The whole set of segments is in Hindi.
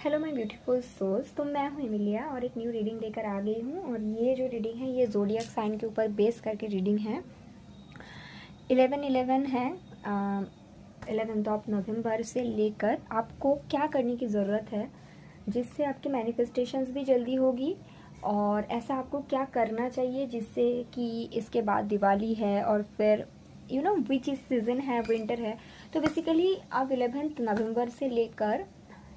Hello my beautiful souls. तो मैं हूँ एमिलिया और एक न्यू रीडिंग लेकर आ गई हूँ। और ये जो रीडिंग है ये ज़ोडिएक साइन के ऊपर बेस करके रीडिंग है। 11/11 है, 11th ऑफ नवंबर से लेकर आपको क्या करने की ज़रूरत है जिससे आपकी मैनिफेस्टेशंस भी जल्दी होगी, और ऐसा आपको क्या करना चाहिए जिससे कि इसके बाद दिवाली है और फिर विच इस सीज़न है, विंटर है। तो बेसिकली आप 11th नवंबर से लेकर,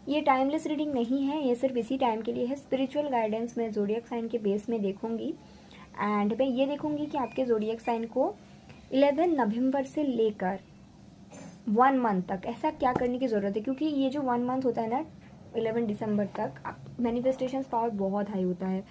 ये टाइमलेस रीडिंग नहीं है, ये सिर्फ इसी टाइम के लिए है। स्पिरिचुअल गाइडेंस मैं ज़ोडिएक साइन के बेस में देखूंगी एंड मैं ये देखूंगी कि आपके ज़ोडिएक साइन को 11 नवंबर से लेकर 1 मंथ तक ऐसा क्या करने की ज़रूरत है, क्योंकि ये जो 1 मंथ होता है ना 11 दिसंबर तक, मैनिफेस्टेशंस पावर बहुत हाई होता है।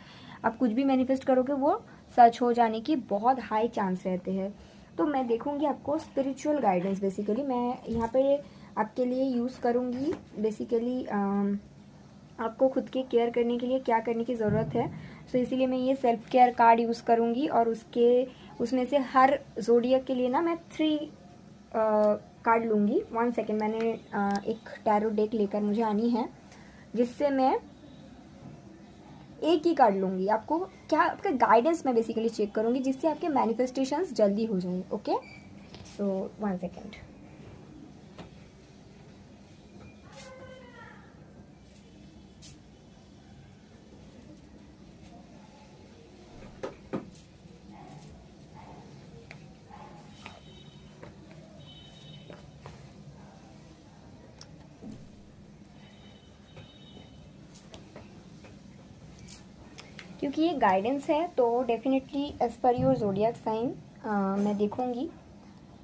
आप कुछ भी मैनिफेस्ट करोगे वो सच हो जाने की बहुत हाई चांस रहते हैं। तो मैं देखूंगी आपको स्पिरिचुअल गाइडेंस, बेसिकली मैं यहाँ पे आपके लिए यूज़ करूँगी। बेसिकली आपको खुद के केयर करने के लिए क्या करने की ज़रूरत है, सो इसीलिए मैं ये सेल्फ केयर कार्ड यूज़ करूँगी। और उसमें से हर ज़ोडिएक के लिए ना मैं 3 कार्ड लूँगी। 1 सेकेंड, मैंने एक टैरो डेक लेकर मुझे आनी है जिससे मैं एक ही कार्ड लूँगी। आपको क्या आपका गाइडेंस मैं बेसिकली चेक करूँगी जिससे आपके मैनिफेस्टेशंस जल्दी हो जाए। Okay, so 1 second. क्योंकि ये गाइडेंस है तो definitely as per your zodiac sign मैं देखूंगी।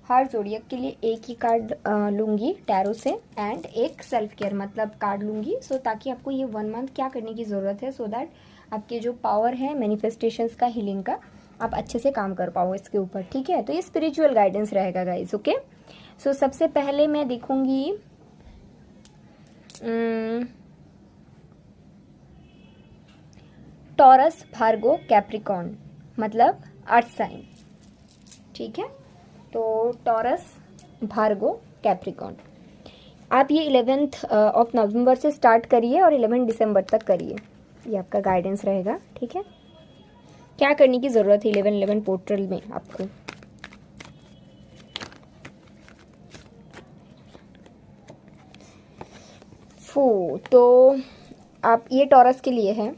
हर ज़ोडिएक के लिए एक ही कार्ड लूँगी टैरो से एंड एक सेल्फ केयर मतलब कार्ड लूँगी, सो ताकि आपको ये 1 मंथ क्या करने की ज़रूरत है, सो दैट आपके जो पावर है मैनिफेस्टेशंस का, हीलिंग का, आप अच्छे से काम कर पाओ इसके ऊपर। ठीक है, तो ये स्पिरिचुअल गाइडेंस रहेगा गाइज। ओके, सो सबसे पहले मैं देखूँगी टॉरस, भार्गो, कैप्रिकॉर्न, मतलब अर्थ साइन। ठीक है, तो टॉरस, भार्गो, कैप्रिकॉर्न, आप ये 11th ऑफ नवंबर से स्टार्ट करिए और 11 दिसंबर तक करिए। ये आपका गाइडेंस रहेगा। ठीक है, क्या करने की ज़रूरत है 11/11 पोर्टल में आपको। तो आप ये टॉरस के लिए है।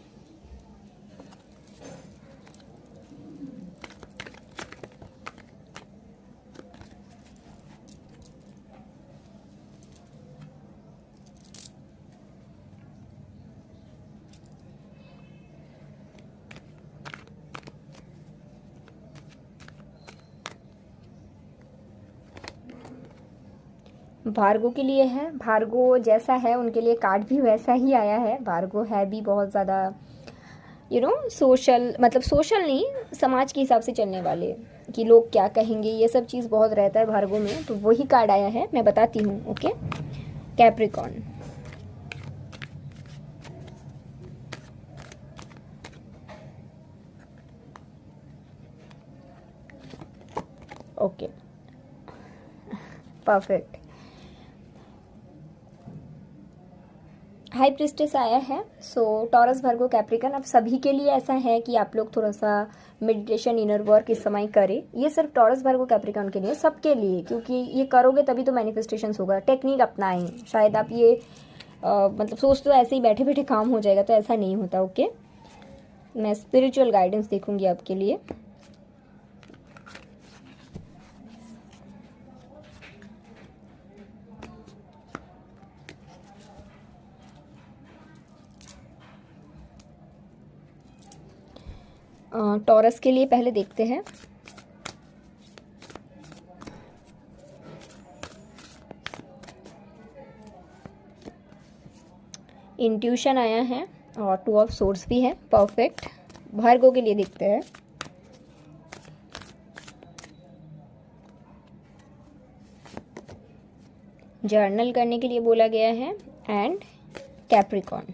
भार्गो के लिए है। भार्गो जैसा है उनके लिए कार्ड भी वैसा ही आया है। भार्गो है भी बहुत ज़्यादा सोशल, मतलब सोशल नहीं, समाज के हिसाब से चलने वाले, कि लोग क्या कहेंगे ये सब चीज़ बहुत रहता है भार्गो में, तो वही कार्ड आया है, मैं बताती हूँ। Okay, Capricorn, okay, perfect. High priestess आया है। सो टॉरस, वर्गो, कैप्रिकॉर्न, अब सभी के लिए ऐसा है कि आप लोग थोड़ा सा मेडिटेशन, इनर वर्क इस समय करें। ये सिर्फ टॉरस, वर्गो, कैप्रिकॉर्न के लिए, सबके लिए, क्योंकि ये करोगे तभी तो मैनिफेस्टेशंस होगा। टेक्निक अपनाएं। शायद आप ये मतलब सोच तो ऐसे ही बैठे बैठे काम हो जाएगा, तो ऐसा नहीं होता। ओके, मैं स्पिरिचुअल गाइडेंस देखूंगी आपके लिए। टॉरस के लिए पहले देखते हैं। इंट्यूशन आया है और 2 ऑफ सोर्स भी है, परफेक्ट। भार्गो के लिए देखते हैं। जर्नल करने के लिए बोला गया है and Capricorn.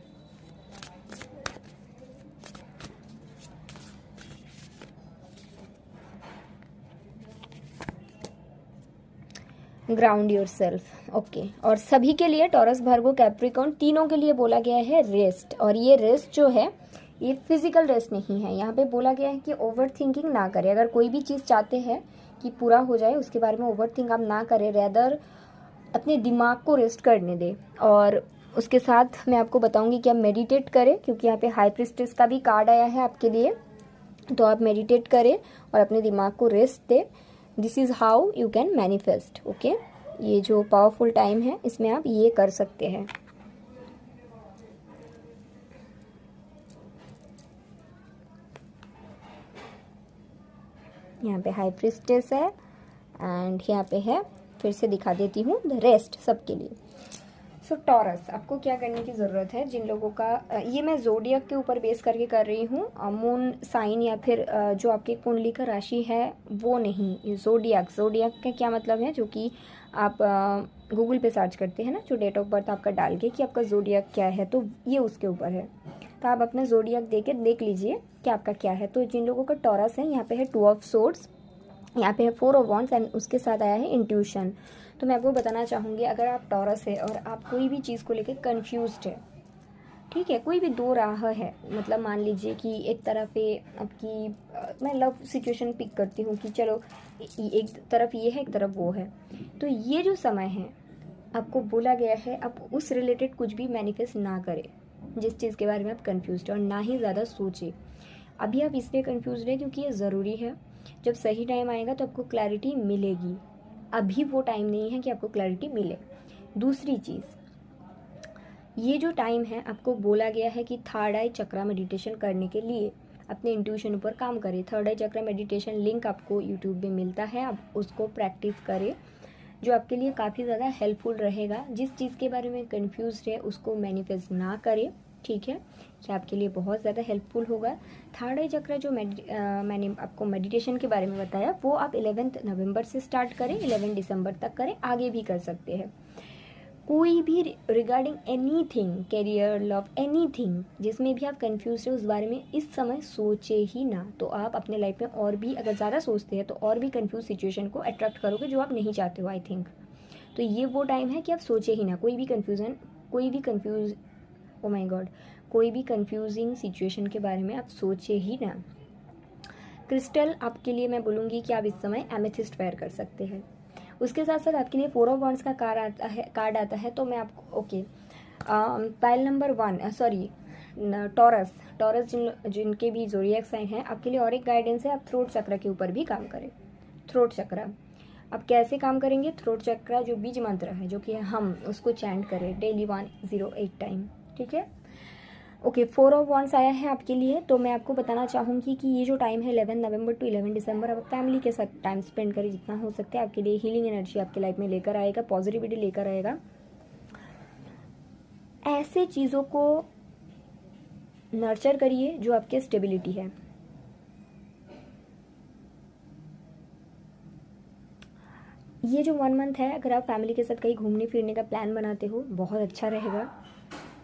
Ground yourself. Okay और सभी के लिए टॉरस, भार्गो, कैप्रिकॉर्न तीनों के लिए बोला गया है रेस्ट। और ये रेस्ट जो है ये फिजिकल रेस्ट नहीं है, यहाँ पे बोला गया है कि ओवर थिंकिंग ना करें। अगर कोई भी चीज़ चाहते हैं कि पूरा हो जाए उसके बारे में ओवर थिंक आप ना करें, रेदर अपने दिमाग को रेस्ट करने दें। और उसके साथ मैं आपको बताऊंगी कि आप मेडिटेट करें, क्योंकि यहाँ पे हाई प्रिस्टेस का भी कार्ड आया है आपके लिए, तो आप मेडिटेट करें और अपने दिमाग को रेस्ट दें। This is how you can manifest. Okay, ये जो पावरफुल टाइम है इसमें आप ये कर सकते हैं। यहाँ पे हाई प्रिस्टेस है एंड यहाँ पे है, फिर से दिखा देती हूँ, द रेस्ट सबके लिए। सो टॉरस, आपको क्या करने की ज़रूरत है जिन लोगों का ये मैं जोडियक के ऊपर बेस करके कर रही हूँ, मून साइन या फिर जो आपकी कुंडली का राशि है वो नहीं, ये जोडियक। जोडियक का क्या मतलब है, जो कि आप गूगल पे सर्च करते हैं ना, जो डेट ऑफ बर्थ आपका डाल के कि आपका जोडियक क्या है, तो ये उसके ऊपर है। तो आप अपना जोडियक देख लीजिए कि आपका क्या है। तो जिन लोगों का टॉरस है, यहाँ पे है 2 ऑफ सोर्ड्स, यहाँ पे है 4 ऑफ वॉन्ड्स एंड उसके साथ आया है इंट्यूशन। तो मैं आपको बताना चाहूँगी, अगर आप टॉरस है और आप कोई भी चीज़ को लेकर कंफ्यूज्ड है, ठीक है, कोई भी दो राह है, मतलब मान लीजिए कि एक तरफ पे आपकी मैं लव सिचुएशन पिक करती हूँ कि चलो एक तरफ ये है एक तरफ वो है, तो ये जो समय है आपको बोला गया है आप उस रिलेटेड कुछ भी मैनिफेस्ट ना करें जिस चीज़ के बारे में आप कंफ्यूज्ड है, और ना ही ज़्यादा सोचें। अभी आप इसलिए कंफ्यूज्ड है क्योंकि ये ज़रूरी है, जब सही टाइम आएगा तो आपको क्लैरिटी मिलेगी। अभी वो टाइम नहीं है कि आपको क्लैरिटी मिले। दूसरी चीज़, ये जो टाइम है आपको बोला गया है कि थर्ड आई चक्रा मेडिटेशन करने के लिए अपने इंट्यूशन पर काम करें। थर्ड आई चक्रा मेडिटेशन लिंक आपको यूट्यूब पे मिलता है, आप उसको प्रैक्टिस करें, जो आपके लिए काफ़ी ज़्यादा हेल्पफुल रहेगा। जिस चीज़ के बारे में कंफ्यूज है उसको मैनिफेस्ट ना करें, ठीक है, कि आपके लिए बहुत ज़्यादा हेल्पफुल होगा। थर्ड आई चक्रा जो मैंने आपको मेडिटेशन के बारे में बताया वो आप 11 नवंबर से स्टार्ट करें, 11 दिसंबर तक करें, आगे भी कर सकते हैं। कोई भी regarding anything, career, love, anything जिसमें भी आप कंफ्यूज है उस बारे में इस समय सोचे ही ना, तो आप अपने लाइफ में और भी अगर ज़्यादा सोचते हैं तो और भी कंफ्यूज सिचुएशन को अट्रैक्ट करोगे जो आप नहीं चाहते हो, आई थिंक। तो ये वो टाइम है कि आप सोचे ही ना, कोई भी कंफ्यूज ओ माय गॉड, कोई भी कंफ्यूजिंग सिचुएशन के बारे में आप सोचे ही ना। क्रिस्टल आपके लिए मैं बोलूँगी कि आप इस समय एमेथिस्ट वेयर कर सकते हैं। उसके साथ साथ आपके लिए 4 ऑफ वॉन्ड्स का कार्ड आता है, तो मैं आपको okay pile number 1 sorry taurus जिनके भी ज़ोडिएक साइन है, आपके लिए और एक गाइडेंस है, आप थ्रोट चक्र के ऊपर भी काम करें। थ्रोट चक्र अब कैसे काम करेंगे, थ्रोट चक्र जो बीज मंत्र है जो कि हम उसको चैंट करें डेली 108 टाइम, ठीक है। ओके 4 ऑफ वॉन्ड्स आया है आपके लिए, तो मैं आपको बताना चाहूँगी कि ये जो टाइम है 11 नवंबर टू 11 दिसंबर, आप फैमिली के साथ टाइम स्पेंड करें जितना हो सकता है, आपके लिए हीलिंग एनर्जी आपके लाइफ में लेकर आएगा, पॉजिटिविटी लेकर आएगा। ऐसे चीज़ों को नर्चर करिए जो आपके स्टेबिलिटी है। ये जो 1 मंथ है अगर आप फैमिली के साथ कहीं घूमने फिरने का प्लान बनाते हो बहुत अच्छा रहेगा।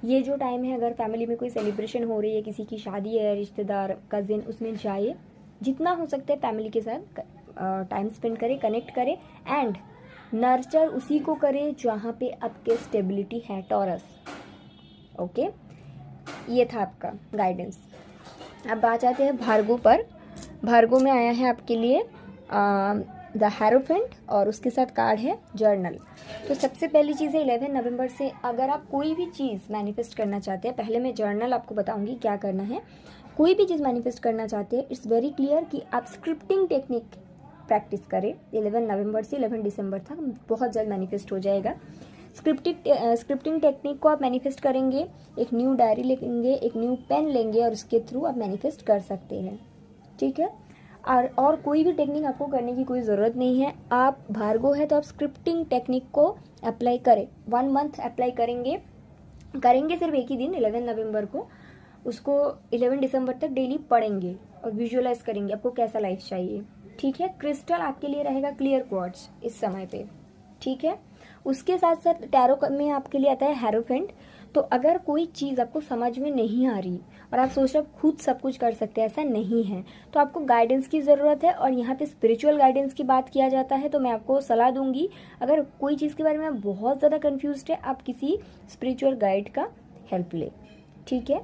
ये जो टाइम है अगर फैमिली में कोई सेलिब्रेशन हो रही है, किसी की शादी है, रिश्तेदार, कजिन, उसमें जाइए, जितना हो सकता है फैमिली के साथ टाइम स्पेंड करें, कनेक्ट करें एंड नर्चर उसी को करें जहाँ पे आपके स्टेबिलिटी है, टॉरस। ओके, ये था आपका गाइडेंस। अब आ जाते हैं भार्गो पर। भार्गो में आया है आपके लिए द हेरोफेंट और उसके साथ कार्ड है जर्नल। तो सबसे पहली चीज़ है 11 नवंबर से अगर आप कोई भी चीज़ मैनिफेस्ट करना चाहते हैं, पहले मैं जर्नल आपको बताऊंगी क्या करना है। कोई भी चीज़ मैनिफेस्ट करना चाहते हैं, इट्स वेरी क्लियर कि आप स्क्रिप्टिंग टेक्निक प्रैक्टिस करें 11 नवंबर से 11 दिसंबर तक, बहुत जल्द मैनिफेस्ट हो जाएगा। स्क्रिप्टिंग टेक्निक को आप मैनिफेस्ट करेंगे, एक न्यू डायरी लेंगे, एक न्यू पेन लेंगे और उसके थ्रू आप मैनिफेस्ट कर सकते हैं, ठीक है। और कोई भी टेक्निक आपको करने की कोई ज़रूरत नहीं है। आप भार्गो है तो आप स्क्रिप्टिंग टेक्निक को अप्लाई करें, 1 मंथ अप्लाई करेंगे सिर्फ एक ही दिन 11 नवंबर को, उसको 11 दिसंबर तक डेली पढ़ेंगे और विजुअलाइज करेंगे आपको कैसा लाइफ चाहिए, ठीक है। क्रिस्टल आपके लिए रहेगा क्लियर क्वार्ट्ज इस समय पे, ठीक है। उसके साथ साथ टैरो में आपके लिए आता है हेरोफेंट। तो अगर कोई चीज़ आपको समझ में नहीं आ रही और आप सोच रहे हो खुद सब कुछ कर सकते हैं, ऐसा नहीं है, तो आपको गाइडेंस की ज़रूरत है। और यहाँ पे स्पिरिचुअल गाइडेंस की बात किया जाता है, तो मैं आपको सलाह दूंगी, अगर कोई चीज़ के बारे में बहुत ज़्यादा कन्फ्यूज्ड है, आप किसी स्पिरिचुअल गाइड का हेल्प ले, ठीक है।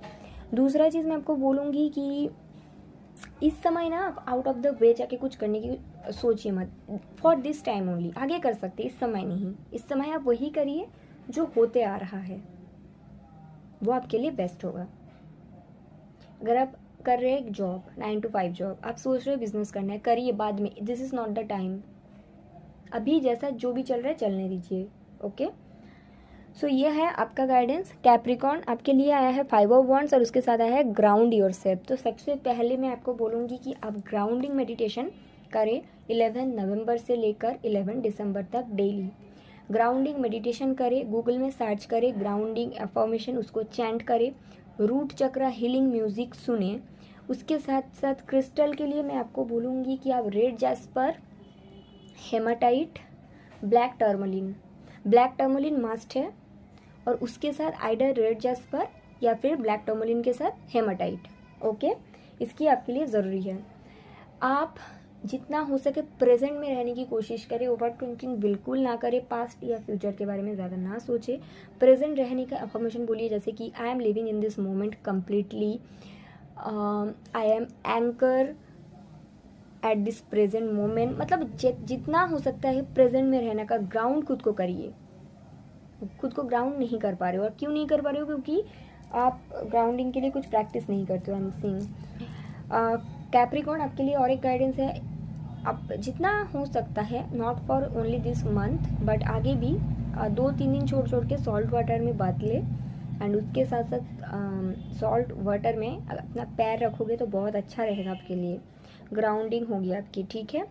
दूसरा चीज़ मैं आपको बोलूँगी कि इस समय ना आप आउट ऑफ द वे जाके कुछ करने की सोचिए मत, फॉर दिस टाइम ओनली। आगे कर सकते, इस समय नहीं। इस समय आप वही करिए जो होते आ रहा है, वो आपके लिए बेस्ट होगा। अगर आप कर रहे हैं एक जॉब, 9 to 5 जॉब, आप सोच रहे हो बिजनेस करना है, करिए बाद में, this is not the time. अभी जैसा जो भी चल रहा है चलने दीजिए, ओके। सो ये है आपका गाइडेंस। कैप्रिकॉर्न आपके लिए आया है 5 of Wands और उसके साथ आया है ग्राउंड योरसेल्फ। तो सबसे पहले मैं आपको बोलूँगी कि आप ग्राउंडिंग मेडिटेशन करें 11 नवंबर से लेकर 11 दिसंबर तक डेली। ग्राउंडिंग मेडिटेशन करें, गूगल में सर्च करें ग्राउंडिंग अफर्मेशन, उसको चैंट करें, रूट चक्रा हीलिंग म्यूज़िक सुने। उसके साथ साथ क्रिस्टल के लिए मैं आपको बोलूँगी कि आप red jasper, haematite, black tourmaline must है, और उसके साथ आइडर रेड जैस्पर या फिर ब्लैक टर्मलिन के साथ हेमाटाइट, ओके। इसकी आपके लिए ज़रूरी है। आप जितना हो सके प्रेजेंट में रहने की कोशिश करें, ओवर थिंकिंग बिल्कुल ना करें, पास्ट या फ्यूचर के बारे में ज़्यादा ना सोचें, प्रेजेंट रहने का अफर्मेशन बोलिए, जैसे कि I am living in this moment completely, I am anchor at this present moment. मतलब जितना हो सकता है प्रेजेंट में रहने का ग्राउंड खुद को करिए। खुद को ग्राउंड नहीं कर पा रहे हो, और क्यों नहीं कर पा रहे हो, क्योंकि आप ग्राउंडिंग के लिए कुछ प्रैक्टिस नहीं करते हो। आई एम सीइंग कैप्रिकॉर्न आपके लिए और एक गाइडेंस है, आप जितना हो सकता है, not for only this month but आगे भी 2-3 दिन छोड़ छोड़ के सॉल्ट वाटर में बात ले, एंड उसके साथ साथ सॉल्ट वाटर में अपना पैर रखोगे तो बहुत अच्छा रहेगा आपके लिए, ग्राउंडिंग होगी आपकी, ठीक है।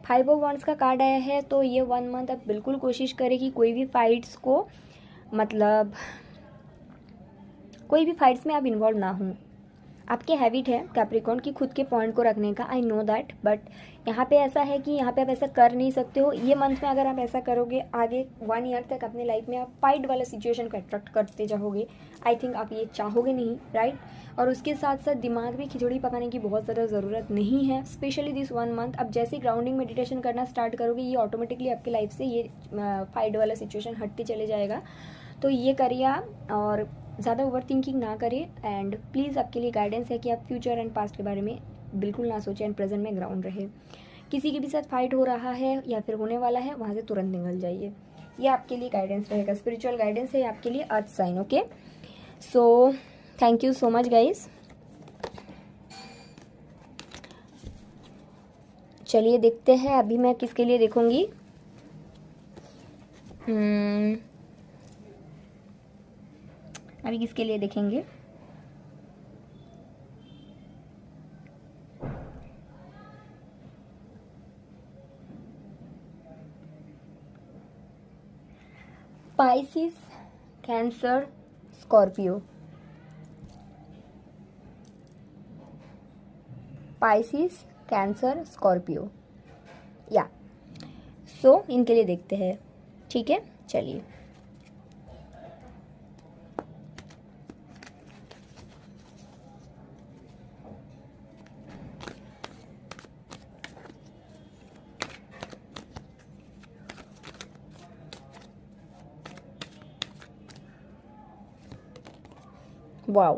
5 of Wands का कार्ड आया है, तो ये 1 मंथ आप बिल्कुल कोशिश करें कि कोई भी फाइट्स को, मतलब कोई भी फाइट्स में आप इन्वॉल्व ना हों। आपके हैबिट है कैप्रिकॉर्न की खुद के पॉइंट को रखने का, आई नो दैट, बट यहाँ पे ऐसा है कि यहाँ पे आप ऐसा कर नहीं सकते हो। ये मंथ में अगर आप ऐसा करोगे, आगे 1 ईयर तक अपने लाइफ में आप फाइट वाला सिचुएशन को अट्रैक्ट करते जाओगे। आई थिंक आप ये चाहोगे नहीं, राइट। और उसके साथ साथ दिमाग भी खिचड़ी पकाने की बहुत ज़्यादा ज़रूरत नहीं है, स्पेशली दिस 1 मंथ। अब जैसे ग्राउंडिंग मेडिटेशन करना स्टार्ट करोगे, ये ऑटोमेटिकली आपकी लाइफ से ये फाइट वाला सिचुएशन हटते चले जाएगा। तो ये करिए आप, और ज़्यादा ओवर थिंकिंग ना करें। एंड प्लीज़ आपके लिए गाइडेंस है कि आप फ्यूचर एंड पास्ट के बारे में बिल्कुल ना सोचें, एंड प्रेजेंट में ग्राउंड रहे। किसी के भी साथ फाइट हो रहा है या फिर होने वाला है, वहाँ से तुरंत निकल जाइए। ये आपके लिए गाइडेंस रहेगा, स्पिरिचुअल गाइडेंस है आपके लिए, earth sign, okay. So thank you so much guys. चलिए देखते हैं अभी मैं किसके लिए देखूंगी। अभी किसके लिए देखेंगे? Pisces, Cancer, Scorpio. Pisces, Cancer, Scorpio, या सो इनके लिए देखते हैं, ठीक है। चलिए वाओ,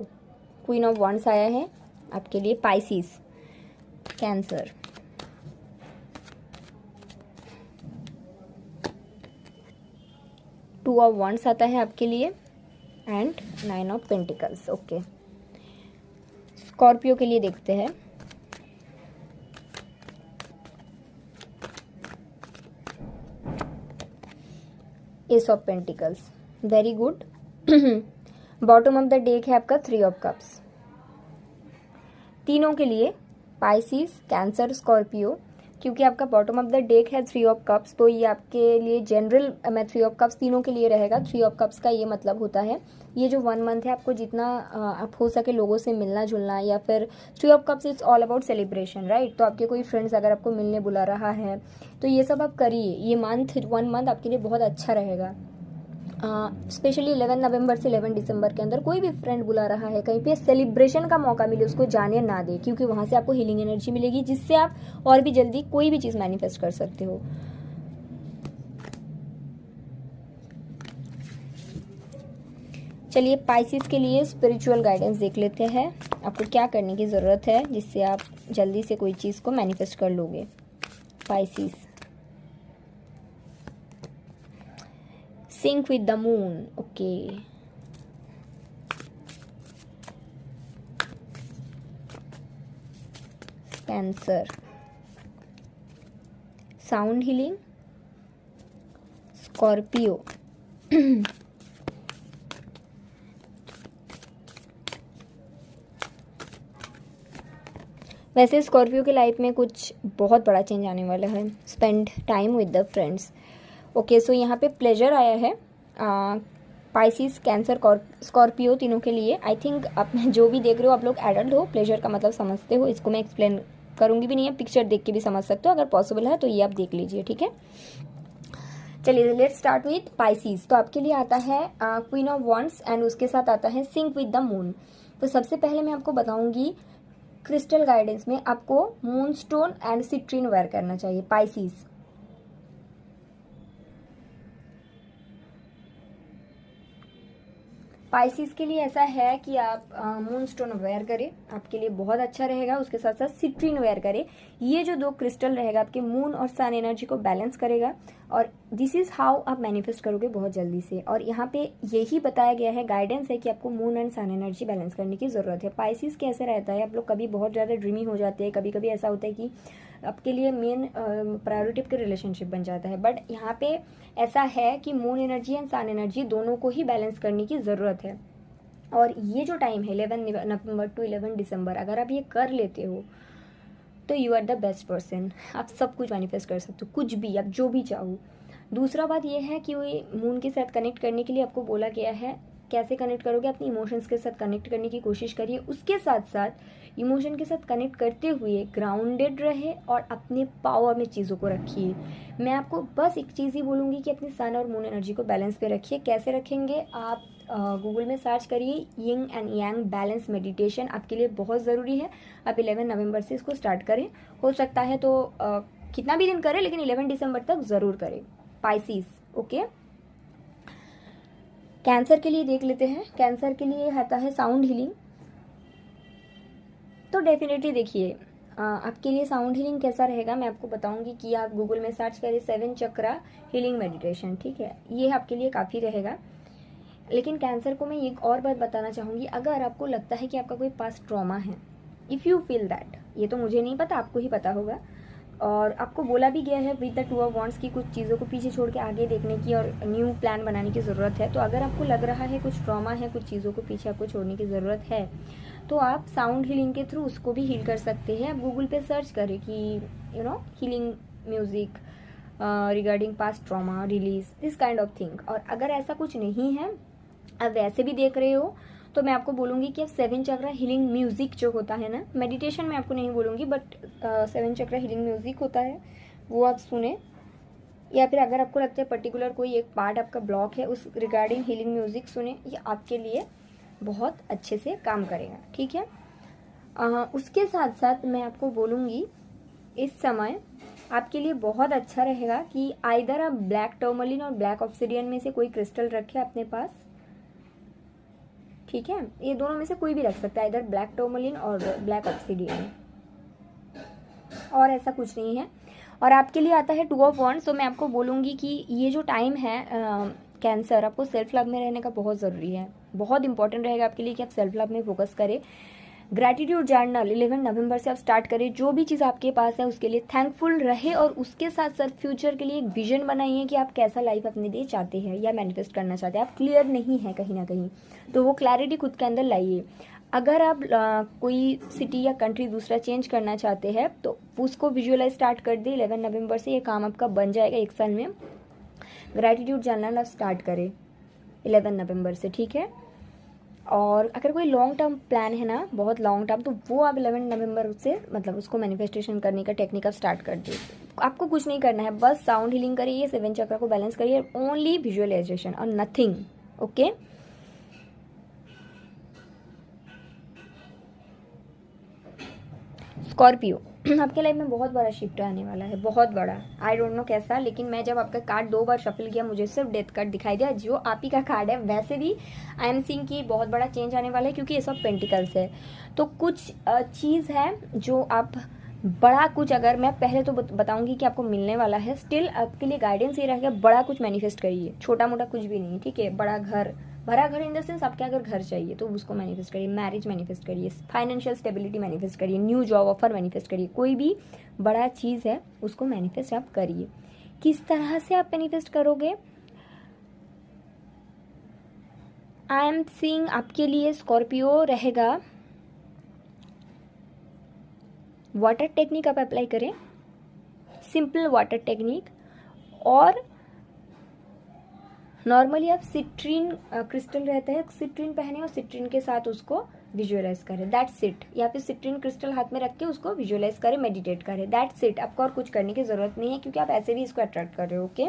क्वीन ऑफ वॉन्ड्स आया है आपके लिए। Pisces, cancer, two of wands आता है आपके लिए, and 9 of pentacles, okay. Scorpio के लिए देखते हैं। S of pentacles, very good. Bottom of the deck है आपका 3 ऑफ कप्स। तीनों के लिए, पाइसिस, कैंसर, स्कॉर्पियो, क्योंकि आपका बॉटम ऑफ द डेक है 3 ऑफ कप्स, तो ये आपके लिए जनरल, मैं 3 ऑफ कप्स तीनों के लिए रहेगा। 3 ऑफ कप्स का ये मतलब होता है, ये जो 1 मंथ है आपको जितना आप हो सके लोगों से मिलना जुलना, या फिर 3 of cups it's all about celebration, right. तो आपके कोई फ्रेंड्स अगर आपको मिलने बुला रहा है तो ये सब आप करिए। ये मंथ 1 मंथ आपके लिए बहुत अच्छा रहेगा। स्पेशली 11 नवंबर से 11 दिसंबर के अंदर कोई भी फ्रेंड बुला रहा है, कहीं पे सेलिब्रेशन का मौका मिले, उसको जाने ना दे, क्योंकि वहाँ से आपको हीलिंग एनर्जी मिलेगी, जिससे आप और भी जल्दी कोई भी चीज़ मैनिफेस्ट कर सकते हो। चलिए पाइसिस के लिए स्पिरिचुअल गाइडेंस देख लेते हैं, आपको क्या करने की ज़रूरत है जिससे आप जल्दी से कोई चीज़ को मैनिफेस्ट कर लोगे। Pisces, sync with the moon, okay. Cancer, sound healing. Scorpio, वैसे स्कॉर्पियो के लाइफ में कुछ बहुत बड़ा चेंज आने वाला है। Spend time with the friends, okay. So यहाँ पे प्लेजर आया है पाइसिस, कैंसर, स्कॉर्पियो तीनों के लिए। आई थिंक आप जो भी देख रहे हो आप लोग एडल्ट हो, प्लेजर का मतलब समझते हो। इसको मैं एक्सप्लेन करूँगी भी नहीं है, पिक्चर देख के भी समझ सकते हो, अगर पॉसिबल है तो ये आप देख लीजिए, ठीक है। चलिए लेट्स स्टार्ट विद पाइसिस। तो आपके लिए आता है क्वीन ऑफ वॉन्ड्स एंड उसके साथ आता है सिंक विद द मून। तो सबसे पहले मैं आपको बताऊंगी क्रिस्टल गाइडेंस में आपको मूनस्टोन एंड सिट्रीन वेयर करना चाहिए पाइसिस। पाइसिस के लिए ऐसा है कि आप मूनस्टोन वेयर करें, आपके लिए बहुत अच्छा रहेगा। उसके साथ साथ सिट्रीन वेयर करें। ये जो दो क्रिस्टल रहेगा आपके मून और सन एनर्जी को बैलेंस करेगा, और दिस इज हाउ आप मैनिफेस्ट करोगे बहुत जल्दी से। और यहाँ पे यही बताया गया है, गाइडेंस है कि आपको moon and sun energy balance करने की जरूरत है। पाइसिस कैसे रहता है, आप लोग कभी बहुत ज़्यादा ड्रीमी हो जाते हैं, कभी कभी ऐसा होता है कि आपके लिए मेन प्रायोरिटी के रिलेशनशिप बन जाता है। बट यहाँ पे ऐसा है कि moon energy and sun energy दोनों को ही बैलेंस करने की ज़रूरत है। और ये जो टाइम है 11 नवंबर टू 11 दिसंबर, अगर आप ये कर लेते हो तो you are the best person. आप सब कुछ मैनिफेस्ट कर सकते हो, कुछ भी, आप जो भी चाहो। दूसरा बात ये है कि मून के साथ कनेक्ट करने के लिए आपको बोला गया है। कैसे कनेक्ट करोगे, अपनी इमोशंस के साथ कनेक्ट करने की कोशिश करिए। उसके साथ साथ इमोशन के साथ कनेक्ट करते हुए ग्राउंडेड रहे और अपने पावर में चीज़ों को रखिए। मैं आपको बस एक चीज़ ही बोलूँगी कि अपनी सन और मून एनर्जी को बैलेंस पे रखिए। कैसे रखेंगे, आप गूगल में सर्च करिए yin and yang balance meditation, आपके लिए बहुत ज़रूरी है। आप 11 नवंबर से इसको स्टार्ट करें, हो सकता है तो कितना भी दिन करें, लेकिन 11 दिसंबर तक ज़रूर करें। Pisces, okay. कैंसर के लिए देख लेते हैं। कैंसर के लिए आता है साउंड हीलिंग। तो डेफिनेटली देखिए आपके लिए साउंड हीलिंग कैसा रहेगा मैं आपको बताऊंगी कि आप गूगल में सर्च करें 7 चक्रा हीलिंग मेडिटेशन, ठीक है। ये आपके लिए काफ़ी रहेगा। लेकिन कैंसर को मैं एक और बात बताना चाहूँगी, अगर आपको लगता है कि आपका कोई पास्ट ट्रॉमा है, इफ़ यू फील दैट, ये तो मुझे नहीं पता, आपको ही पता होगा, और आपको बोला भी गया है विद द 2 ऑफ वॉन्ड्स की कुछ चीज़ों को पीछे छोड़ के आगे देखने की और न्यू प्लान बनाने की ज़रूरत है। तो अगर आपको लग रहा है कुछ ट्रॉमा है, कुछ चीज़ों को पीछे आपको छोड़ने की ज़रूरत है, तो आप साउंड हीलिंग के थ्रू उसको भी हील कर सकते हैं। आप गूगल पे सर्च करें कि healing music regarding past trauma release, this kind of thing. और अगर ऐसा कुछ नहीं है, आप वैसे भी देख रहे हो, तो मैं आपको बोलूँगी कि आप 7 चक्रा हीलिंग म्यूज़िक जो होता है ना, मेडिटेशन में आपको नहीं बोलूँगी, बट 7 चक्रा हीलिंग म्यूज़िक होता है, वो आप सुने। या फिर अगर आपको लगता है पर्टिकुलर कोई एक पार्ट आपका ब्लॉक है, उस रिगार्डिंग हीलिंग म्यूज़िक सुने, ये आपके लिए बहुत अच्छे से काम करेगा, ठीक है। उसके साथ साथ मैं आपको बोलूँगी इस समय आपके लिए बहुत अच्छा रहेगा कि आइदर आप ब्लैक टर्मलिन और ब्लैक ऑब्सिडियन में से कोई क्रिस्टल रखें अपने पास, ठीक है। ये दोनों में से कोई भी रख सकता है, इधर ब्लैक टर्मलिन और ब्लैक ऑब्सिडियन, और ऐसा कुछ नहीं है। और आपके लिए आता है 2 ऑफ वॉन्ड्स। तो मैं आपको बोलूँगी कि ये जो टाइम है कैंसर, आपको सेल्फ लव में रहने का बहुत ज़रूरी है। बहुत इंपॉर्टेंट रहेगा आपके लिए कि आप सेल्फ लव में फोकस करें। ग्रैटिट्यूड जर्नल 11 नवंबर से आप स्टार्ट करें। जो भी चीज़ आपके पास है उसके लिए थैंकफुल रहे, और उसके साथ साथ फ्यूचर के लिए एक विजन बनाइए कि आप कैसा लाइफ अपने लिए चाहते हैं या मैनिफेस्ट करना चाहते हैं। आप क्लियर नहीं है कहीं ना कहीं, तो वो क्लैरिटी खुद के अंदर लाइए। अगर आप कोई सिटी या कंट्री दूसरा चेंज करना चाहते हैं तो उसको विजुअलाइज स्टार्ट कर दे 11 नवंबर से, ये काम आपका बन जाएगा 1 साल में। ग्रैटिट्यूड जर्नल आप स्टार्ट करें 11 नवंबर से, ठीक है। और अगर कोई लॉन्ग टर्म प्लान है ना, बहुत लॉन्ग टर्म, तो वो आप 11 नवंबर से मतलब उसको मैनिफेस्टेशन करने का टेक्निक आप स्टार्ट कर दीजिए। आपको कुछ नहीं करना है, बस साउंड हीलिंग करिए, 7 चक्र को बैलेंस करिए, ओनली विजुअलाइजेशन और नथिंग। ओके, स्कॉर्पियो, आपके लाइफ में बहुत बड़ा शिफ्ट आने वाला है, बहुत बड़ा। आई डोंट नो कैसा, लेकिन मैं जब आपका कार्ड 2 बार शफल किया मुझे सिर्फ डेथ कार्ड दिखाई दिया, जो आप ही का कार्ड है। वैसे भी आई एम सीइंग कि बहुत बड़ा चेंज आने वाला है, क्योंकि ये सब पेंटिकल्स है। तो कुछ चीज़ है जो आप बड़ा कुछ, अगर मैं पहले तो बताऊंगी कि आपको मिलने वाला है, स्टिल आपके लिए गाइडेंस ये रहेगा, बड़ा कुछ मैनिफेस्ट करिए, छोटा मोटा कुछ भी नहीं, ठीक है। बड़ा घर, भरा घर इन द सेंस आपके अगर घर चाहिए तो उसको मैनिफेस्ट करिए, मैरिज मैनिफेस्ट करिए, फाइनेंशियल स्टेबिलिटी मैनिफेस्ट करिए, न्यू जॉब ऑफर मैनिफेस्ट करिए, कोई भी बड़ा चीज़ है उसको मैनिफेस्ट आप करिए। किस तरह से आप मैनिफेस्ट करोगे? आई एम सीइंग आपके लिए स्कॉर्पियो रहेगा, वाटर टेक्निक आप अप्लाई करें, सिंपल वाटर टेक्निक, और नॉर्मली आप सिट्रीन क्रिस्टल रहता है, सिट्रीन पहने और सिट्रीन के साथ उसको विजुअलाइज करें, दैट्स इट। या फिर सिट्रीन क्रिस्टल हाथ में रख के उसको विजुअलाइज करें, मेडिटेट करें, दैट्स इट। आपको और कुछ करने की जरूरत नहीं है, क्योंकि आप ऐसे भी इसको अट्रैक्ट कर रहे हो। ओके,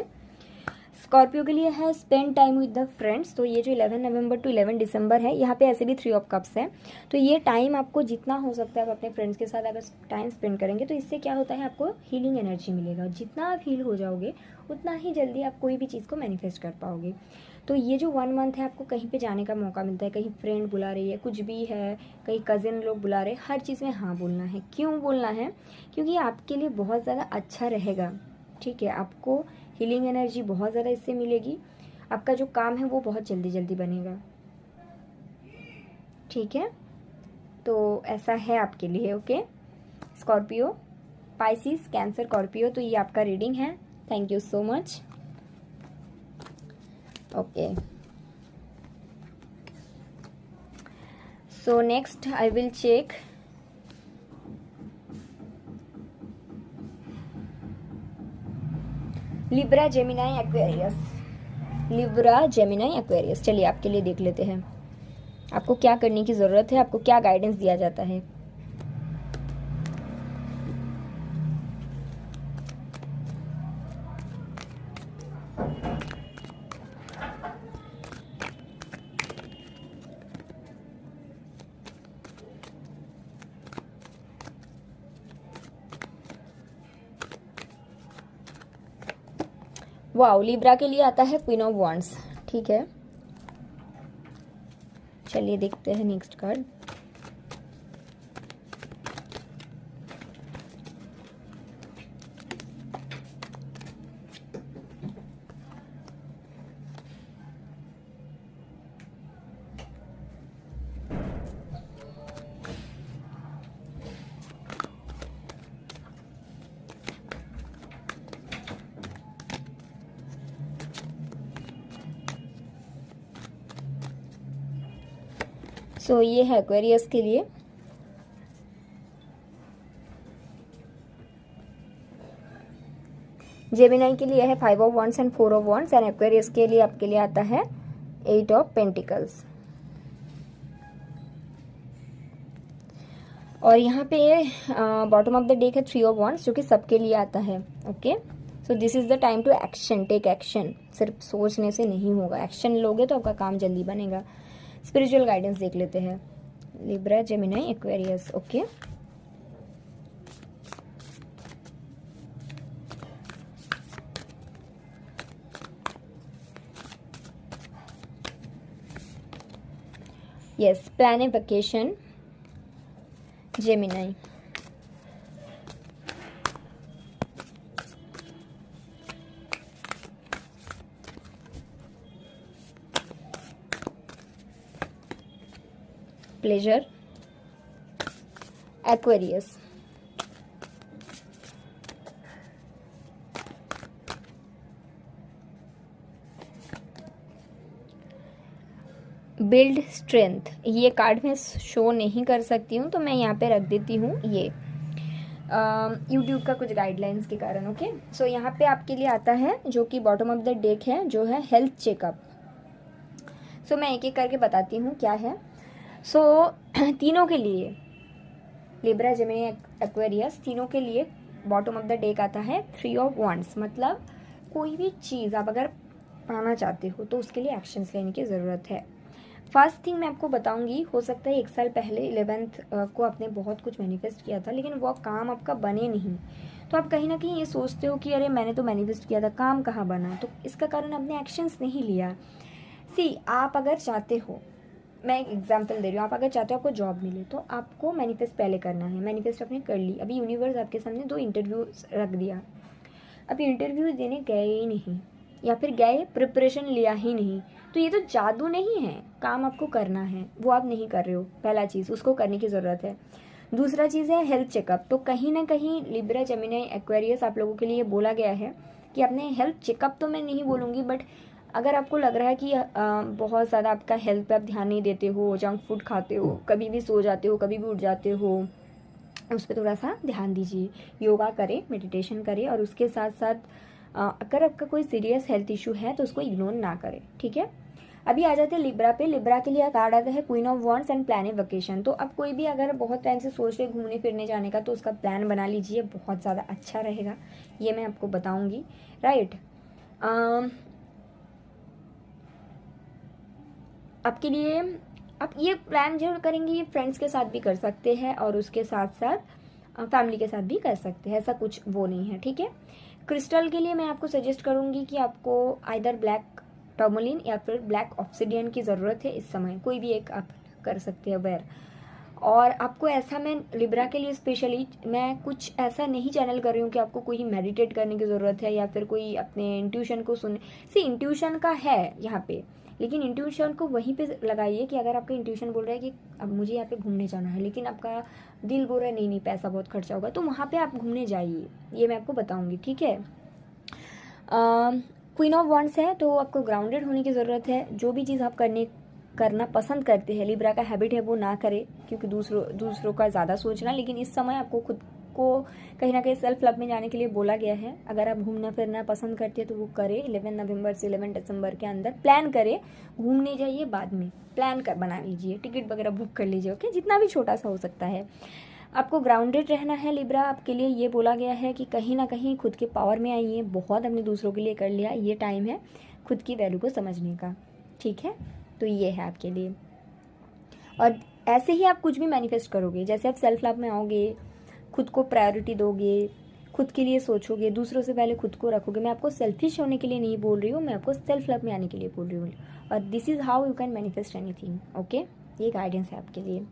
स्कॉर्पियो के लिए है spend time with the friends. तो ये जो 11 नवंबर टू 11 दिसंबर है, यहाँ पे ऐसे भी 3 ऑफ कप्स है। तो ये टाइम आपको जितना हो सकता है आप अपने फ्रेंड्स के साथ अगर टाइम स्पेंड करेंगे तो इससे क्या होता है, आपको हीलिंग एनर्जी मिलेगा। जितना आप हील हो जाओगे उतना ही जल्दी आप कोई भी चीज़ को मैनिफेस्ट कर पाओगे। तो ये जो 1 मंथ है, आपको कहीं पे जाने का मौका मिलता है, कहीं फ्रेंड बुला रही है, कुछ भी है, कहीं कज़िन लोग बुला रहे हैं, हर चीज़ में हाँ बोलना है। क्यों बोलना है? क्योंकि आपके लिए बहुत ज़्यादा अच्छा रहेगा, ठीक है। आपको हीलिंग एनर्जी बहुत ज़्यादा इससे मिलेगी, आपका जो काम है वो बहुत जल्दी जल्दी बनेगा, ठीक है। तो ऐसा है आपके लिए। Okay, Scorpio, Pisces, Cancer, Scorpio, तो ये आपका रीडिंग है। Thank you so much. Okay, so next I will check Libra, Gemini, Aquarius. Libra, Gemini, Aquarius, चलिए आपके लिए देख लेते हैं आपको क्या करने की ज़रूरत है, आपको क्या गाइडेंस दिया जाता है। वाओ, लिब्रा के लिए आता है क्वीन ऑफ वॉन्ड्स, ठीक है। चलिए देखते हैं नेक्स्ट कार्ड। सो ये है एक्वेरियस के लिए। जेमिनाई के लिए है 5 of wands and 4 of wands, and Aquarius के लिए आपके लिए आता है 8 ऑफ पेंटिकल्स। और यहाँ पे बॉटम ऑफ द डेक है 3 ऑफ वॉन्ड्स, जो कि सबके लिए आता है। Okay, so this is the time to action, take action. सिर्फ सोचने से नहीं होगा, एक्शन लोगे तो आपका काम जल्दी बनेगा। स्पिरिचुअल गाइडेंस देख लेते हैं, Libra, Gemini, Aquarius. Okay, yes, plan A vacation, Gemini. Pleasure, Aquarius. Build strength, ये कार्ड में शो नहीं कर सकती हूँ तो मैं यहाँ पे रख देती हूँ ये यूट्यूब का कुछ गाइडलाइंस के कारण। ओके, सो यहाँ पे आपके लिए आता है जो कि बॉटम ऑफ द डेक है, जो है हेल्थ चेकअप। सो मैं एक एक करके बताती हूँ क्या है। सो तीनों के लिए, लिब्रा, जेमिनी, एक्वेरियस, तीनों के लिए बॉटम ऑफ द डेक आता है 3 ऑफ वांड्स, मतलब कोई भी चीज़ आप अगर पाना चाहते हो तो उसके लिए एक्शंस लेने की ज़रूरत है। फर्स्ट थिंग मैं आपको बताऊंगी, हो सकता है 1 साल पहले 11th को आपने बहुत कुछ मैनिफेस्ट किया था लेकिन वो काम आपका बने नहीं, तो आप कहीं ना कहीं ये सोचते हो कि अरे मैंने तो मैनिफेस्ट किया था, काम कहाँ बना, तो इसका कारण आपने एक्शंस नहीं लिया। सी, आप अगर चाहते हो, मैं एक एग्जांपल दे रही हूँ, आप अगर चाहते हो आपको जॉब मिले तो आपको मैनिफेस्ट पहले करना है। मैनिफेस्ट आपने कर ली, अभी यूनिवर्स आपके सामने 2 इंटरव्यू रख दिया, अभी इंटरव्यू देने गए ही नहीं या फिर गए प्रिपरेशन लिया ही नहीं, तो ये तो जादू नहीं है, काम आपको करना है, वो आप नहीं कर रहे हो। पहला चीज़, उसको करने की ज़रूरत है। दूसरा चीज़ है हेल्थ चेकअप। तो कहीं ना कहीं लिब्रा, जेमिनी, एक्वेरियस आप लोगों के लिए बोला गया है कि अपने हेल्थ चेकअप, तो मैं नहीं बोलूँगी, बट अगर आपको लग रहा है कि बहुत ज़्यादा आपका हेल्थ पे आप ध्यान नहीं देते हो, जंक फूड खाते हो, कभी भी सो जाते हो, कभी भी उठ जाते हो, उस पर थोड़ा सा ध्यान दीजिए। योगा करें, मेडिटेशन करें, और उसके साथ साथ अगर आपका कोई सीरियस हेल्थ इशू है तो उसको इग्नोर ना करें, ठीक है। अभी आ जाते हैं लिब्रा पे। लिब्रा के लिए कार्ड आता है queen of wands and plan A vacation. तो अब कोई भी अगर बहुत टाइम से सोच रहे घूमने फिरने जाने का, तो उसका प्लान बना लीजिए, बहुत ज़्यादा अच्छा रहेगा, ये मैं आपको बताऊंगी, राइट। आपके लिए आप ये प्लान जो करेंगे ये फ्रेंड्स के साथ भी कर सकते हैं और उसके साथ साथ फैमिली के साथ भी कर सकते हैं, ऐसा कुछ वो नहीं है, ठीक है। क्रिस्टल के लिए मैं आपको सजेस्ट करूंगी कि आपको आइदर ब्लैक टर्मोलिन या फिर ब्लैक ऑब्सिडियन की ज़रूरत है इस समय, कोई भी एक आप कर सकते हैं वेयर। और आपको ऐसा, मैं लिब्रा के लिए स्पेशली मैं कुछ ऐसा नहीं चैनल कर रही हूँ कि आपको कोई मेडिटेट करने की ज़रूरत है या फिर कोई अपने इंट्यूशन को सुन, सी इंट्यूशन का है यहाँ पे, लेकिन इंट्यूशन को वहीं पे लगाइए कि अगर आपका इंट्यूशन बोल रहा है कि अब मुझे यहाँ पे घूमने जाना है, लेकिन आपका दिल बोल रहा है नहीं नहीं पैसा बहुत खर्चा होगा, तो वहाँ पे आप घूमने जाइए, ये मैं आपको बताऊँगी, ठीक है। क्वीन ऑफ वॉन्ड्स है, तो आपको ग्राउंडेड होने की ज़रूरत है। जो भी चीज़ आप करना पसंद करते हैं, लिब्रा का हैबिट है वो ना करें, क्योंकि दूसरों का ज़्यादा सोचना, लेकिन इस समय आपको खुद को कहीं ना कहीं सेल्फ लव में जाने के लिए बोला गया है। अगर आप घूमना फिरना पसंद करते हैं तो वो करें। 11 नवंबर से 11 दिसंबर के अंदर प्लान करें, घूमने जाइए, बाद में प्लान बना लीजिए, टिकट वगैरह बुक कर लीजिए, ओके, जितना भी छोटा सा हो सकता है। आपको ग्राउंडेड रहना है लिब्रा, आपके लिए ये बोला गया है कि कहीं ना कहीं खुद के पावर में आइए, बहुत अपने दूसरों के लिए कर लिया, ये टाइम है खुद की वैल्यू को समझने का, ठीक है। तो ये है आपके लिए, और ऐसे ही आप कुछ भी मैनिफेस्ट करोगे, जैसे आप सेल्फ लव में आओगे, खुद को प्रायोरिटी दोगे, खुद के लिए सोचोगे, दूसरों से पहले खुद को रखोगे। मैं आपको सेल्फिश होने के लिए नहीं बोल रही हूँ, मैं आपको सेल्फ लव में आने के लिए बोल रही हूँ, और this is how you can manifest anything, okay. ये गाइडेंस है आपके लिए।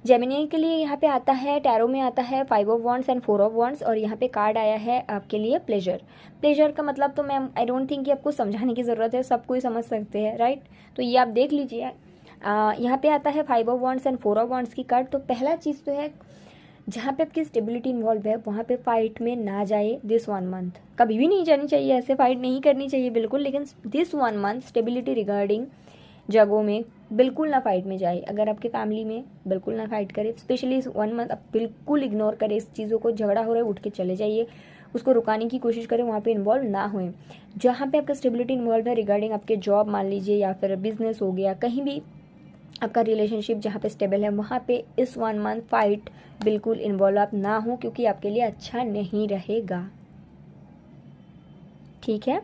जेमिनी के लिए यहाँ पे आता है, टैरो में आता है 5 of wands and 4 of wands, और यहाँ पे कार्ड आया है आपके लिए प्लेजर। प्लेजर का मतलब तो मैं आई डोंट थिंक कि आपको समझाने की ज़रूरत है, सब कोई समझ सकते हैं, राइट। तो ये आप देख लीजिए। यहाँ पे आता है 5 of wands and 4 of wands की कार्ड। तो पहला चीज़ तो है, जहाँ पे आपकी स्टेबिलिटी इन्वॉल्व है वहाँ पे फाइट में ना जाए दिस 1 मंथ, कभी भी नहीं जानी चाहिए, ऐसे फाइट नहीं करनी चाहिए बिल्कुल, लेकिन दिस 1 मंथ स्टेबिलिटी रिगार्डिंग जगहों में बिल्कुल ना फाइट में जाए। अगर आपके फैमिली में बिल्कुल ना फाइट करे, स्पेशली इस 1 मंथ आप बिल्कुल इग्नोर करें इस चीज़ों को, झगड़ा हो रहा है उठ के चले जाइए, उसको रुकाने की कोशिश करें, वहाँ पे इन्वॉल्व ना हुए। जहाँ पे आपका स्टेबिलिटी इन्वॉल्व है रिगार्डिंग आपके जॉब मान लीजिए या फिर बिजनेस हो गया, कहीं भी आपका रिलेशनशिप जहाँ पे स्टेबल है, वहाँ पे इस 1 मंथ फाइट बिल्कुल इन्वॉल्व आप ना हो, क्योंकि आपके लिए अच्छा नहीं रहेगा, ठीक है।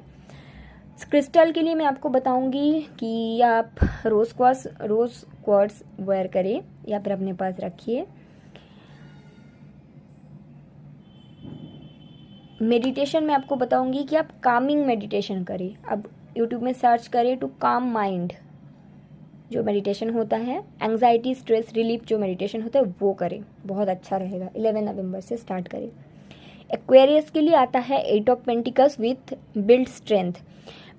क्रिस्टल के लिए मैं आपको बताऊंगी कि आप रोज क्वार्ट्स वेयर करें या फिर अपने पास रखिए। मेडिटेशन में आपको बताऊंगी कि आप कामिंग मेडिटेशन करें। अब यूट्यूब में सर्च करें टू काम माइंड, जो मेडिटेशन होता है, एंग्जाइटी स्ट्रेस रिलीफ जो मेडिटेशन होता है वो करें, बहुत अच्छा रहेगा। 11 नवंबर से स्टार्ट करें। एक्वेरियस के लिए आता है 8 of pentacles with build strength.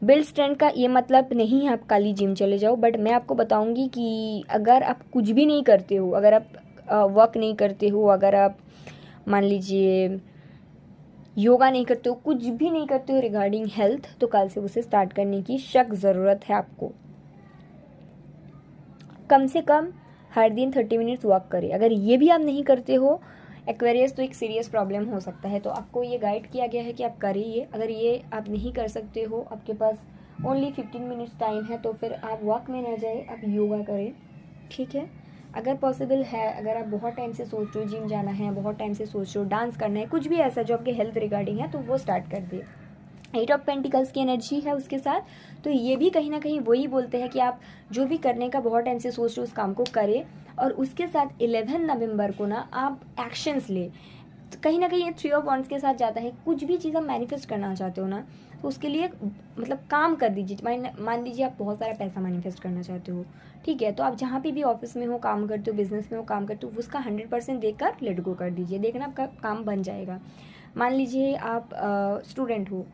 Build strength का ये मतलब नहीं है आप काली जिम चले जाओ, बट मैं आपको बताऊंगी कि अगर आप कुछ भी नहीं करते हो, अगर आप वर्क नहीं करते हो, अगर आप मान लीजिए योगा नहीं करते हो, कुछ भी नहीं करते हो रिगार्डिंग हेल्थ, तो कल से उसे स्टार्ट करने की सख्त ज़रूरत है आपको। कम से कम हर दिन 30 मिनट्स वॉक करें। अगर ये भी आप नहीं करते हो एक्वेरियस, तो एक सीरियस प्रॉब्लम हो सकता है, तो आपको ये गाइड किया गया है कि आप करिए। अगर ये आप नहीं कर सकते हो, आपके पास ओनली 15 मिनट्स टाइम है, तो फिर आप वॉक में ना जाए, आप योगा करें, ठीक है। अगर पॉसिबल है, अगर आप बहुत टाइम से सोच रहे हो जिम जाना है, बहुत टाइम से सोच रहे हो डांस करना है, कुछ भी ऐसा जो आपके हेल्थ रिगार्डिंग है, तो वो स्टार्ट कर दिए। 8 ऑफ पेंटिकल्स की एनर्जी है उसके साथ, तो ये भी कहीं ना कहीं वही बोलते हैं कि आप जो भी करने का बहुत टाइम से सोच रहे हो उस काम को करें। और उसके साथ 11 नवंबर को ना आप एक्शंस ले, तो कहीं ना कहीं ये 3 ऑफ वॉन्ड्स के साथ जाता है। कुछ भी चीज़ आप मैनिफेस्ट करना चाहते हो ना, तो उसके लिए मतलब काम कर दीजिए। मान लीजिए आप बहुत सारा पैसा मैनिफेस्ट करना चाहते हो, ठीक है, तो आप जहाँ पे भी ऑफिस में हो काम करते हो, बिजनेस में हो काम करते हो, उसका 100% देकर लेट गो कर दीजिए, देखना आपका काम बन जाएगा। मान लीजिए आप स्टूडेंट हो,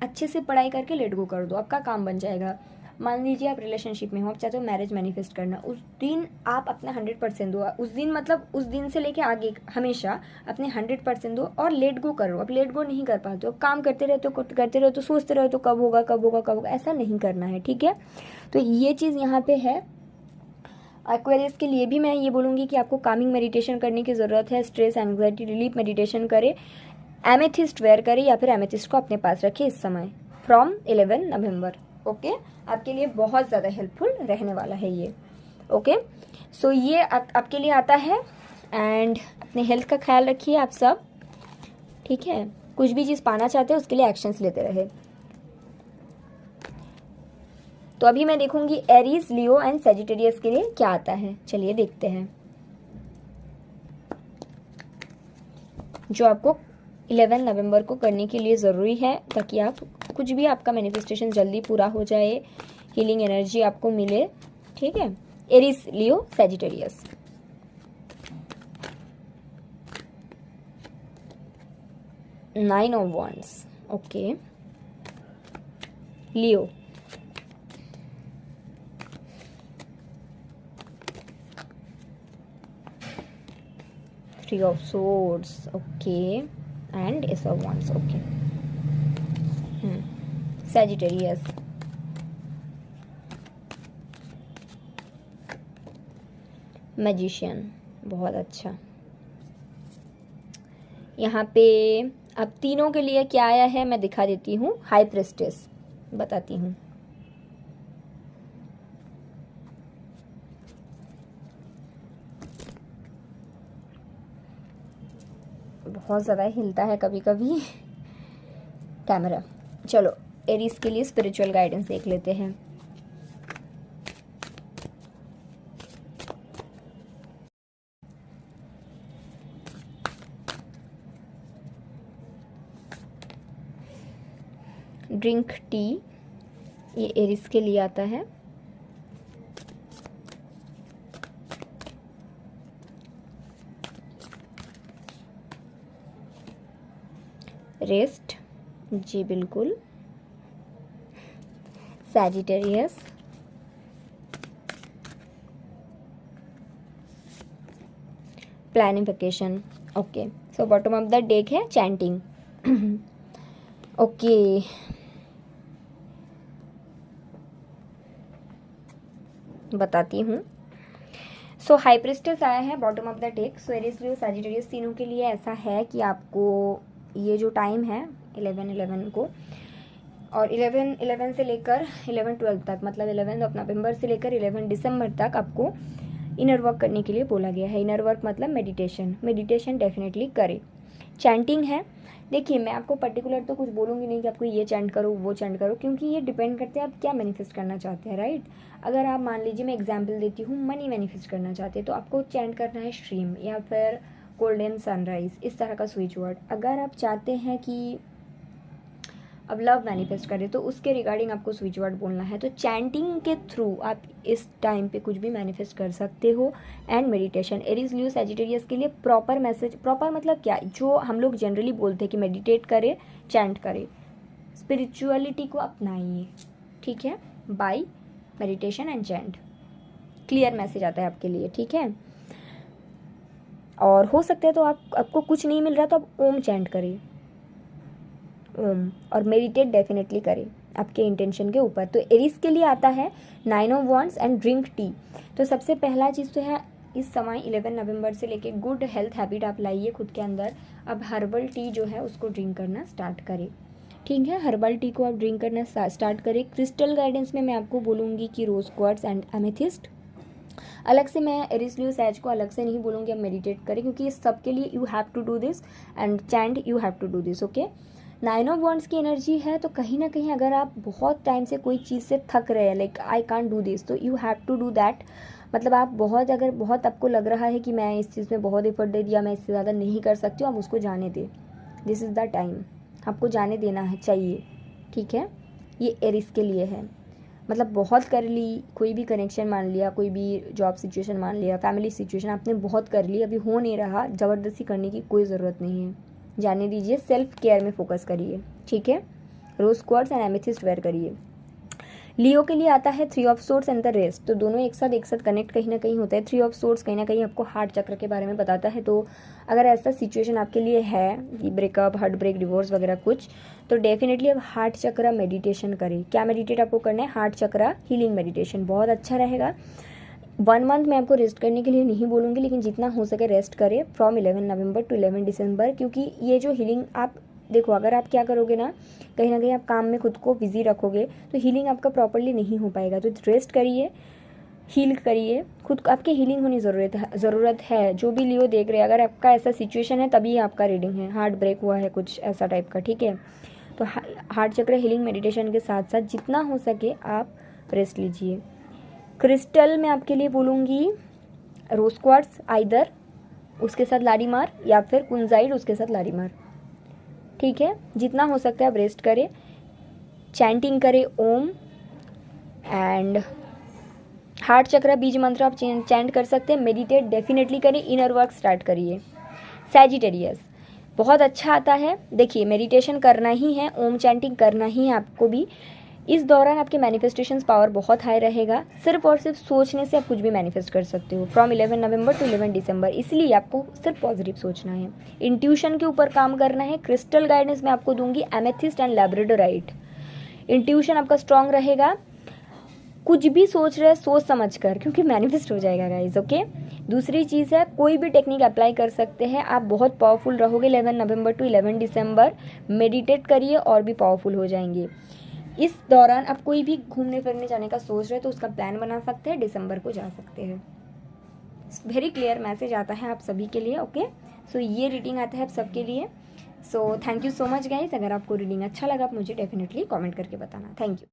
अच्छे से पढ़ाई करके लेट गो कर दो, आपका काम बन जाएगा। मान लीजिए आप रिलेशनशिप में हो, आप चाहते हो मैरिज मैनिफेस्ट करना, उस दिन आप अपना 100% दो। उस दिन मतलब उस दिन से लेके आगे हमेशा अपने 100% दो और लेट गो करो। अब लेट गो नहीं कर पाते हो, काम करते रहते हो करते रहते हो, सोचते रहते हो कब होगा कब होगा कब होगा, ऐसा नहीं करना है, ठीक है। तो ये चीज़ यहाँ पे है। एक्वेरियस के लिए भी मैं ये बोलूँगी कि आपको कामिंग मेडिटेशन करने की ज़रूरत है। स्ट्रेस एंग्जाइटी रिलीफ मेडिटेशन करें, एमेथिस्ट वेयर करें या फिर एमेथिस्ट को अपने पास रखें इस समय फ्रॉम 11 नवंबर। ओके, आपके लिए बहुत ज़्यादा हेल्पफुल रहने वाला है ये। ओके, सो ये आपके लिए आता है। एंड अपने हेल्थ का ख्याल रखिए आप सब, ठीक है। कुछ भी चीज़ पाना चाहते हैं उसके लिए एक्शंस लेते रहे। तो अभी मैं देखूंगी एरीज, लियो एंड सेजिटेरियस के लिए क्या आता है। चलिए देखते हैं जो आपको 11 नवंबर को करने के लिए ज़रूरी है, ताकि आप कुछ भी आपका मैनिफेस्टेशन जल्दी पूरा हो जाए, हीलिंग एनर्जी आपको मिले, ठीक है। Aries, Leo, Sagittarius. Nine of wands, okay. Leo, three of swords, okay, and S of wands, okay. Sagittarius, magician, बहुत अच्छा। यहाँ पे अब तीनों के लिए क्या आया है मैं दिखा देती हूँ। हाई प्रेस्टेस बताती हूँ। बहुत ज़्यादा हिलता है कभी कभी कैमरा। चलो एरीज के लिए स्पिरिचुअल गाइडेंस देख लेते हैं। ड्रिंक टी, ये एरीज के लिए आता है। रेस्ट, जी बिल्कुल। Sagittarius, planification, okay. So bottom of the deck है चैंटिंग। ओके, बताती हूँ। सो हाई प्रिस्टेस आया है bottom of the deck. So Aries, Leo, Sagittarius तीनों के लिए ऐसा है कि आपको ये जो टाइम है 11/11 को, और 11/11 से लेकर 11/12 तक, मतलब 11 नवंबर से लेकर 11 दिसंबर तक आपको इनर वर्क करने के लिए बोला गया है। इनर वर्क मतलब मेडिटेशन डेफिनेटली करें। चैंटिंग है। देखिए मैं आपको पर्टिकुलर तो कुछ बोलूँगी नहीं कि आपको ये चैंट करो वो चैंट करो, क्योंकि ये डिपेंड करते हैं आप क्या मैनिफेस्ट करना चाहते हैं, राइट। अगर आप मान लीजिए, मैं एग्जांपल देती हूँ, मनी मैनिफेस्ट करना चाहते हैं तो आपको चैंट करना है स्ट्रीम या फिर गोल्डन सनराइज, इस तरह का स्विच वर्ड। अगर आप चाहते हैं कि अब लव मैनिफेस्ट करें तो उसके रिगार्डिंग आपको स्विच वर्ड बोलना है। तो चैंटिंग के थ्रू आप इस टाइम पे कुछ भी मैनिफेस्ट कर सकते हो। And meditation, Aries, Leo, Sagittarius के लिए प्रॉपर मैसेज, प्रॉपर मतलब क्या, जो हम लोग जनरली बोलते हैं कि मेडिटेट करें, चैंट करें, स्पिरिचुअलिटी को अपनाइए, ठीक है, by meditation and chant. Clear message आता है आपके लिए, ठीक है। और हो सकता है तो आपको कुछ नहीं मिल रहा तो आप ओम चैंट करें, ओम, और मेडिटेट डेफिनेटली करें आपके इंटेंशन के ऊपर। तो एरीज के लिए आता है 9 of wands and drink tea. तो सबसे पहला चीज़ तो है इस समय 11 नवंबर से लेके गुड हेल्थ हैबिट आप लाइए खुद के अंदर। अब हर्बल टी जो है उसको ड्रिंक करना स्टार्ट करें, ठीक है। हर्बल टी को आप ड्रिंक करना स्टार्ट करें। क्रिस्टल गाइडेंस में मैं आपको बोलूँगी कि रोज क्वार्ट्स एंड एमेथिस्ट अलग से मैं एरिस लियो सैज को अलग से नहीं बोलूँगी अब मेडिटेट करें, क्योंकि ये सबके लिए you have to do this and chant you have to do this. Okay, 9 of wands की एनर्जी है, तो कहीं ना कहीं अगर आप बहुत टाइम से कोई चीज़ से थक रहे हैं, like I can't do this, तो you have to do that. मतलब आप बहुत, अगर बहुत आपको लग रहा है कि मैं इस चीज़ में बहुत एफर्ट दे दिया, मैं इससे ज़्यादा नहीं कर सकती हूँ, आप उसको जाने दें। दिस इज़ द टाइम, आपको जाने देना है चाहिए, ठीक है। ये एरिस के लिए है। मतलब बहुत कर ली, कोई भी कनेक्शन मान लिया, कोई भी जॉब सिचुएशन मान लिया, फैमिली सिचुएशन आपने बहुत कर ली, अभी हो नहीं रहा, ज़बरदस्ती करने की कोई ज़रूरत नहीं है, जाने दीजिए। सेल्फ केयर में फोकस करिए, ठीक है। रोज क्वार्ट्ज एंड एमेथिस्ट वेयर करिए। लियो के लिए आता है 3 of swords and the rest, तो दोनों एक साथ कनेक्ट कहीं ना कहीं होता है। 3 ऑफ सोर्ड्स कहीं ना कहीं आपको हार्ट चक्र के बारे में बताता है, तो अगर ऐसा सिचुएशन आपके लिए है कि ब्रेकअप, हार्ट ब्रेक, डिवोर्स वगैरह कुछ, तो डेफिनेटली अब हार्ट चक्र मेडिटेशन करें। क्या मेडिटेट आपको करना है? हार्ट चक्र हीलिंग मेडिटेशन, बहुत अच्छा रहेगा। 1 मंथ मैं आपको रेस्ट करने के लिए नहीं बोलूँगी, लेकिन जितना हो सके रेस्ट करें फ्रॉम 11 नवंबर टू 11 दिसंबर, क्योंकि ये जो हीलिंग आप देखो, अगर आप क्या करोगे ना कहीं आप काम में खुद को बिजी रखोगे, तो हीलिंग आपका प्रॉपरली नहीं हो पाएगा। तो रेस्ट करिए, हील करिए खुद, आपके हीलिंग होनी ज़रूरत है। जो भी लियो देख रहे हैं, अगर आपका ऐसा सिचुएशन है तभी आपका रीडिंग है, हार्ट ब्रेक हुआ है कुछ ऐसा टाइप का, ठीक है। तो हार्ट चक्र हीलिंग मेडिटेशन के साथ साथ जितना हो सके आप रेस्ट लीजिए। क्रिस्टल मैं आपके लिए बोलूँगी रोज क्वार्ट्ज आइदर, उसके साथ लारीमार, या फिर कुंजाइड उसके साथ लारीमार, ठीक है। जितना हो सकता है आप रेस्ट करें, चैंटिंग करें ओम, एंड हार्ट चक्र बीज मंत्र आप चैंट कर सकते हैं। मेडिटेट डेफिनेटली करें, इनर वर्क स्टार्ट करिए। सैजिटेरियस बहुत अच्छा आता है, देखिए मेडिटेशन करना ही है, ओम चैंटिंग करना ही है आपको भी। इस दौरान आपके मैनिफेस्टेशंस पावर बहुत हाई रहेगा, सिर्फ और सिर्फ सोचने से आप कुछ भी मैनिफेस्ट कर सकते हो फ्रॉम 11 नवंबर टू 11 दिसंबर। इसलिए आपको सिर्फ पॉजिटिव सोचना है, इंट्यूशन के ऊपर काम करना है। क्रिस्टल गाइडेंस मैं आपको दूंगी एमेथिस्ट एंड लैब्राडोराइट। इंट्यूशन आपका स्ट्रांग रहेगा, कुछ भी सोच रहे हैं सोच समझ कर, क्योंकि मैनिफेस्ट हो जाएगा गाइज, ओके। दूसरी चीज़ है, कोई भी टेक्निक अप्लाई कर सकते हैं, आप बहुत पावरफुल रहोगे 11 नवंबर टू 11 दिसंबर। मेडिटेट करिए और भी पावरफुल हो जाएंगे। इस दौरान आप कोई भी घूमने फिरने जाने का सोच रहे हैं तो उसका प्लान बना सकते हैं, दिसंबर को जा सकते हैं। वेरी क्लियर मैसेज आता है आप सभी के लिए, ओके। सो ये रीडिंग आता है आप सबके लिए। सो thank you so much guys. अगर आपको रीडिंग अच्छा लगा आप मुझे डेफिनेटली कमेंट करके बताना। Thank you.